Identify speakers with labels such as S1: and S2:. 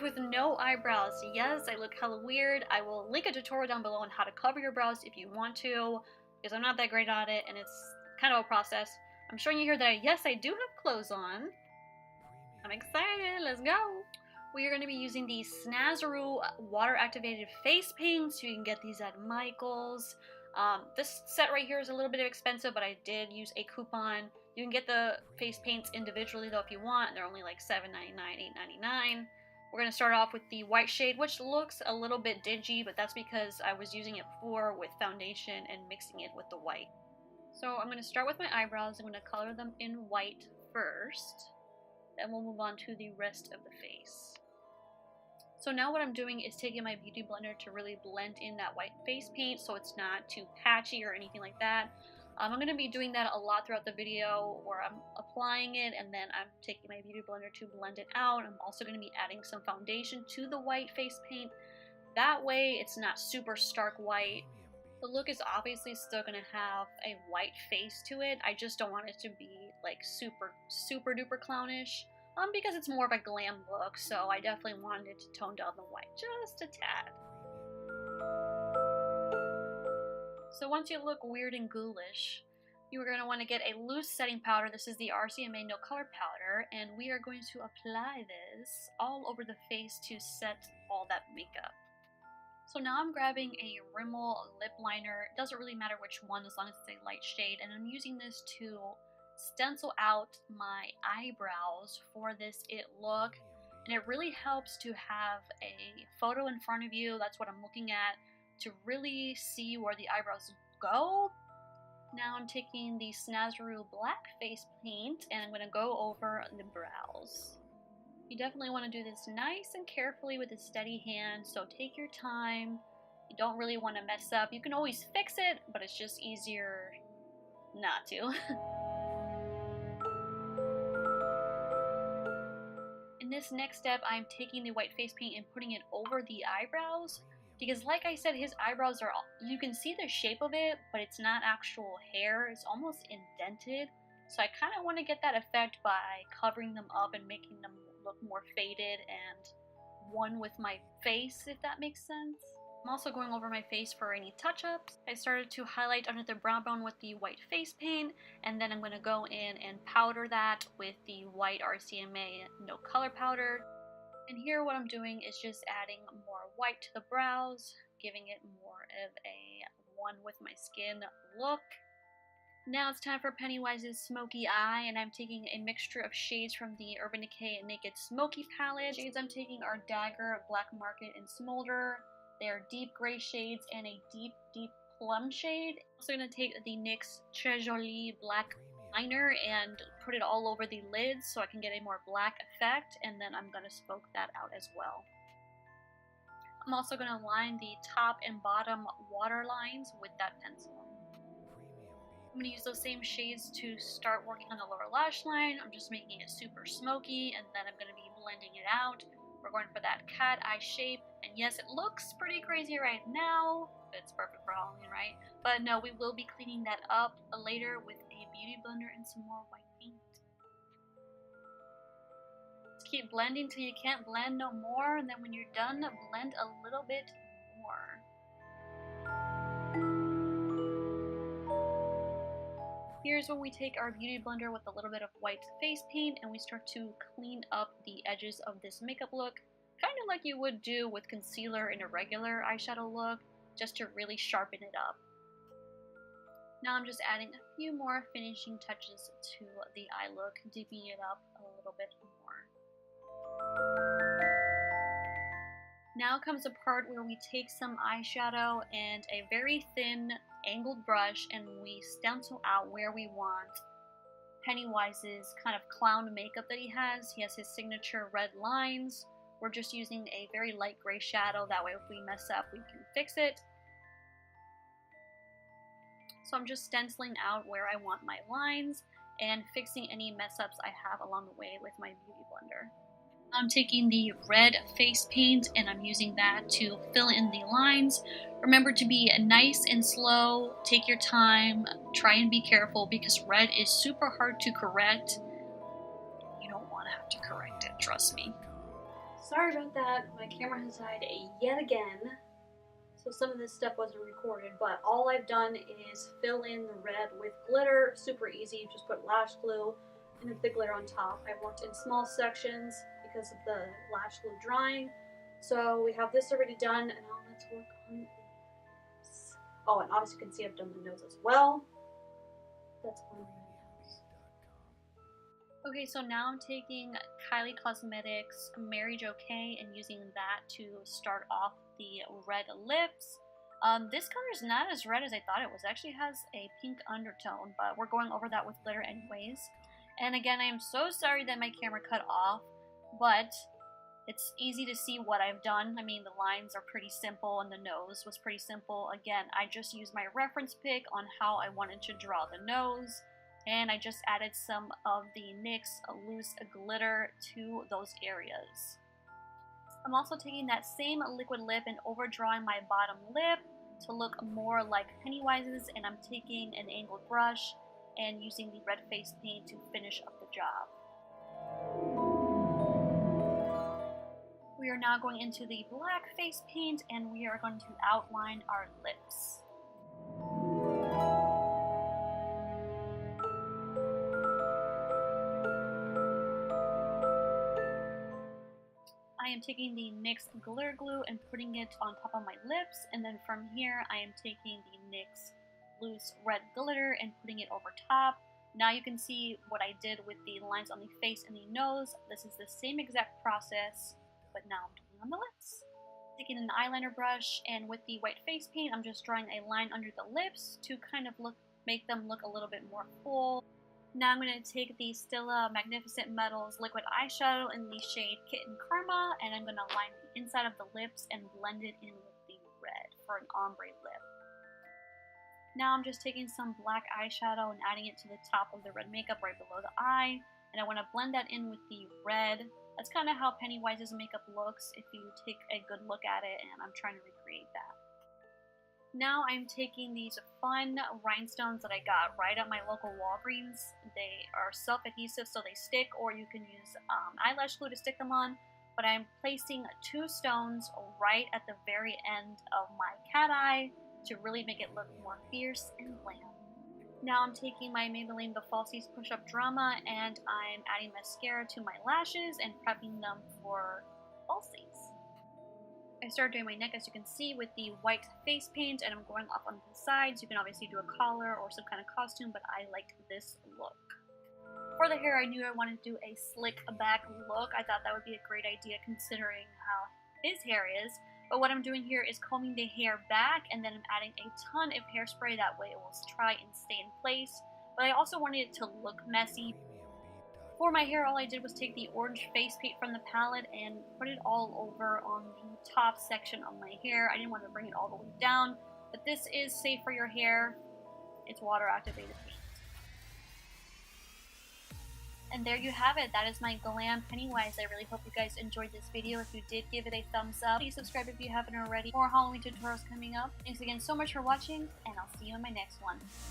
S1: With no eyebrows. Yes, I look hella weird. I will link a tutorial down below on how to cover your brows if you want to, because I'm not that great at it and it's kind of a process. I'm showing you here that yes, I do have clothes on. I'm excited. Let's go. We are going to be using the Snazaroo water activated face paint, so you can get these at Michael's. This set right here is a little bit expensive, but I did use a coupon. You can get the face paints individually though if you want. They're only like $7.99, $8.99. We're going to start off with the white shade, which looks a little bit dingy, but that's because I was using it before with foundation and mixing it with the white. So I'm going to start with my eyebrows. I'm going to color them in white first. Then we'll move on to the rest of the face. So now what I'm doing is taking my beauty blender to really blend in that white face paint so it's not too patchy or anything like that. I'm going to be doing that a lot throughout the video, where I'm applying it and then I'm taking my beauty blender to blend it out. I'm also going to be adding some foundation to the white face paint. That way it's not super stark white. The look is obviously still going to have a white face to it. I just don't want it to be like super duper clownish, because it's more of a glam look, so I definitely wanted to tone down the white just a tad. So once you look weird and ghoulish, you are going to want to get a loose setting powder. This is the RCMA No Color Powder, and we are going to apply this all over the face to set all that makeup. So now I'm grabbing a Rimmel lip liner. It doesn't really matter which one as long as it's a light shade, and I'm using this to stencil out my eyebrows for this It look. And it really helps to have a photo in front of you. That's what I'm looking at, to really see where the eyebrows go. Now I'm taking the Snazaroo black face paint and I'm going to go over the brows. You definitely want to do this nice and carefully with a steady hand, so take your time. You don't really want to mess up. You can always fix it, but it's just easier not to. In this next step, I'm taking the white face paint and putting it over the eyebrows. Because like I said, his eyebrows are, you can see the shape of it, but it's not actual hair. It's almost indented. So I kind of want to get that effect by covering them up and making them look more faded and one with my face, if that makes sense. I'm also going over my face for any touch-ups. I started to highlight under the brow bone with the white face paint, and then I'm going to go in and powder that with the white RCMA No Color Powder. And here what I'm doing is just adding more white to the brows, giving it more of a one with my skin look. Now it's time for Pennywise's Smoky Eye, and I'm taking a mixture of shades from the Urban Decay Naked Smoky palette. Shades I'm taking are Dagger, Black Market, and Smolder. They are deep gray shades and a deep plum shade. I'm also going to take the NYX Jolie black liner and put it all over the lids so I can get a more black effect, and then I'm going to smoke that out as well. I'm also going to line the top and bottom water lines with that pencil. I'm going to use those same shades to start working on the lower lash line. I'm just making it super smoky, and then I'm going to be blending it out. We're going for that cat eye shape, and yes, it looks pretty crazy right now. It's perfect for Halloween, right? But no, we will be cleaning that up later with a beauty blender and some more white paint. Just keep blending till you can't blend no more, and then when you're done, blend a little bit more. Here's when we take our beauty blender with a little bit of white face paint and we start to clean up the edges of this makeup look, kind of like you would do with concealer in a regular eyeshadow look, just to really sharpen it up. Now I'm just adding a few more finishing touches to the eye look, deepening it up a little bit more. Now comes the part where we take some eyeshadow and a very thin angled brush and we stencil out where we want Pennywise's kind of clown makeup that he has. He has his signature red lines. We're just using a very light gray shadow, that way if we mess up we can fix it. So I'm just stenciling out where I want my lines and fixing any mess ups I have along the way with my beauty blender. I'm taking the red face paint and I'm using that to fill in the lines. Remember to be nice and slow, take your time, try and be careful because red is super hard to correct. You don't want to have to correct it, trust me. Sorry about that, my camera has died yet again, so some of this stuff wasn't recorded, but all I've done is fill in the red with glitter. Super easy, just put lash glue and the glitter on top. I worked in small sections because of the lash glue drying. So we have this already done, and now let's work on the lips. Oh, and obviously you can see I've done the nose as well. That's on my nose. Okay, so now I'm taking Kylie Cosmetics Mary Jo K and using that to start off the red lips. This color is not as red as I thought it was. It actually has a pink undertone, but we're going over that with glitter anyways. And again, I am so sorry that my camera cut off, but it's easy to see what I've done. I mean, the lines are pretty simple and the nose was pretty simple. Again, I just used my reference pic on how I wanted to draw the nose, and I just added some of the NYX loose glitter to those areas. I'm also taking that same liquid lip and overdrawing my bottom lip to look more like Pennywise's, and I'm taking an angled brush and using the red face paint to finish up the job. We are now going into the black face paint and we are going to outline our lips. I am taking the NYX Glitter Glue and putting it on top of my lips, and then from here I am taking the NYX loose red glitter and putting it over top. Now you can see what I did with the lines on the face and the nose. This is the same exact process, but now I'm doing on the lips. Taking an eyeliner brush and with the white face paint, I'm just drawing a line under the lips to kind of make them look a little bit more full. Now I'm going to take the Stila Magnificent Metals liquid eyeshadow in the shade Kitten Karma, and I'm going to line the inside of the lips and blend it in with the red for an ombre lip. Now I'm just taking some black eyeshadow and adding it to the top of the red makeup right below the eye, and I want to blend that in with the red. That's kind of how Pennywise's makeup looks if you take a good look at it, and I'm trying to recreate that. Now I'm taking these fun rhinestones that I got right at my local Walgreens. They are self-adhesive so they stick, or you can use eyelash glue to stick them on. But I'm placing 2 stones right at the very end of my cat eye to really make it look more fierce and glam. Now I'm taking my Maybelline The Falsies Push Up Drama and I'm adding mascara to my lashes and prepping them for falsies. I started doing my neck, as you can see, with the white face paint, and I'm going off on the sides. You can obviously do a collar or some kind of costume, but I liked this look. For the hair, I knew I wanted to do a slick back look. I thought that would be a great idea considering how his hair is. But what I'm doing here is combing the hair back, and then I'm adding a ton of hairspray. That way it will try and stay in place. But I also wanted it to look messy. For my hair, all I did was take the orange face paint from the palette and put it all over on the top section of my hair. I didn't want to bring it all the way down, but this is safe for your hair. It's water activated paint. And there you have it. That is my Glam Pennywise. I really hope you guys enjoyed this video. If you did, give it a thumbs up. Please subscribe if you haven't already. More Halloween tutorials coming up. Thanks again so much for watching, and I'll see you in my next one.